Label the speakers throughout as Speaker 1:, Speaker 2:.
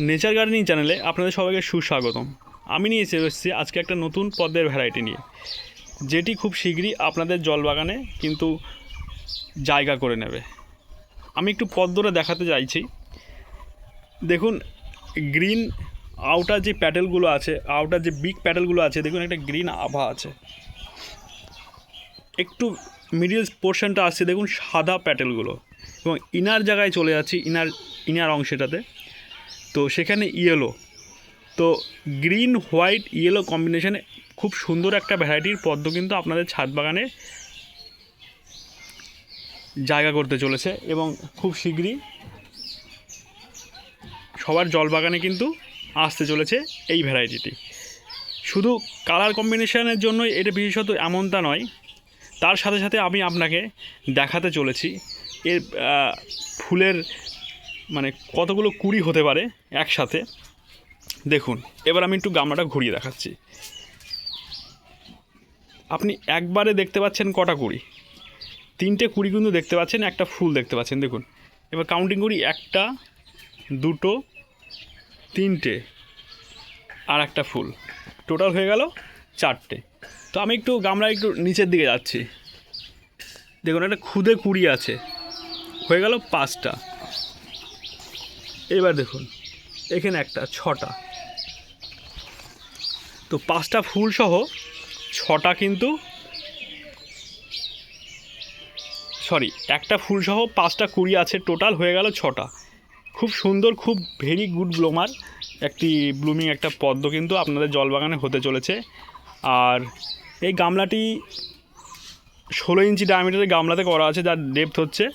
Speaker 1: Nature gardening চ্যানেলে আপনাদের সবাইকে সুস্বাগতম। আমি নিয়ে এসেছি আজকে একটা নতুন পদ্মের ভ্যারাইটি নিয়ে, যেটি খুব শীঘ্রই আপনাদের জলবাগানে কিন্তু জায়গা করে নেবে। আমি একটু পদ্মটা দেখাতে চাইছি। দেখুন, গ্রিন আউটার যে প্যাটেলগুলো আছে, আউটার যে বিগ প্যাটেলগুলো আছে, দেখুন একটা গ্রিন আভা আছে। একটু মিডিল পোর্শনটা আসছে, দেখুন সাদা প্যাটেলগুলো, এবং ইনার জায়গায় চলে যাচ্ছি, ইনার অংশটাতে, তো সেখানে ইয়েলো। তো গ্রিন হোয়াইট ইয়েলো কম্বিনেশনে খুব সুন্দর একটা ভ্যারাইটির পদ্ম কিন্তু আপনাদের ছাদ বাগানে জায়গা করতে চলেছে, এবং খুব শীঘ্রই সবার জলবাগানে কিন্তু আসতে চলেছে এই ভ্যারাইটিটি। শুধু কালার কম্বিনেশনের জন্যই এটা বিশেষত এমনটা নয়, তার সাথে সাথে আমি আপনাকে দেখাতে চলেছি এর ফুলের মানে কতগুলো কুড়ি হতে পারে একসাথে। দেখুন, এবার আমি একটু গামলাটা ঘুরিয়ে দেখাচ্ছি। আপনি একবারে দেখতে পাচ্ছেন কটা কুড়ি, তিনটে কুড়ি কিন্তু দেখতে পাচ্ছেন, একটা ফুল দেখতে পাচ্ছেন। দেখুন, এবার কাউন্টিং করি, একটা, দুটো, তিনটে, আর একটা ফুল, টোটাল হয়ে গেল চারটে। তো আমি একটু গামলা একটু নিচের দিকে যাচ্ছি। দেখুন, একটা খুদে কুড়ি আছে, হয়ে গেল পাঁচটা। এবার দেখুন এখানে একটা, ছটা। তো পাঁচটা ফুল সহ ছটা কিন্তু, সরি, একটা ফুল সহ পাঁচটা কুড়ি আছে, টোটাল হয়ে গেল ছটা। খুব সুন্দর, খুব ভেরি গুড ব্লুমার একটি ব্লুমিং একটা পদ্ম কিন্তু আপনাদের জলবাগানে হতে চলেছে। আর এই গামলাটি 16 ইঞ্চি ডায়ামিটারের গামলাতে করা আছে, যার ডেপথ হচ্ছে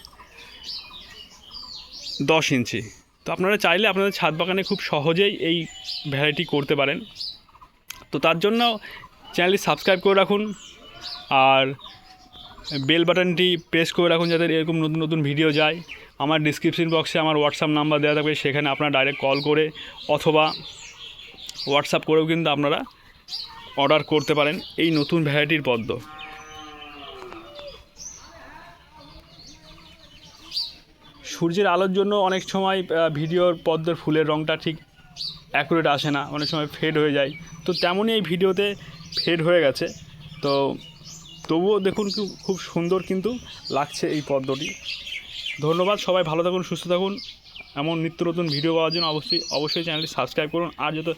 Speaker 1: 10 ইঞ্চি। তো আপনারা চাইলে আপনাদের ছাদ বাগানে খুব সহজেই এই ভ্যারাইটি করতে পারেন। তো তার জন্য চ্যানেলটি সাবস্ক্রাইব করে রাখুন, আর বেল বাটনটি প্রেস করে রাখুন, যাতে এরকম নতুন নতুন ভিডিও যায়। আমার ডিসক্রিপশন বক্সে আমার হোয়াটসঅ্যাপ নাম্বার দেওয়া থাকবে, সেখানে আপনারা ডাইরেক্ট কল করে অথবা হোয়াটসঅ্যাপ করেও কিন্তু আপনারা অর্ডার করতে পারেন এই নতুন ভ্যারাইটির পদ্ম। সূর্যের আলোর জন্য অনেক সময় ভিডিওর পদ্মের ফুলের রঙটা ঠিক অ্যাকুরেট আসে না, অনেক সময় ফেড হয়ে যায়। তো তেমনই এই ভিডিওতে ফেড হয়ে গেছে। তো তবুও দেখুন খুব সুন্দর কিন্তু লাগছে এই পদ্মটি। ধন্যবাদ, সবাই ভালো থাকুন, সুস্থ থাকুন। এমন নিত্য নতুন ভিডিও পাওয়ার জন্য অবশ্যই চ্যানেলটি সাবস্ক্রাইব করুন, আর যাতে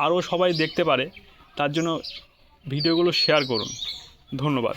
Speaker 1: আরও সবাই দেখতে পারে তার জন্য ভিডিওগুলো শেয়ার করুন। ধন্যবাদ।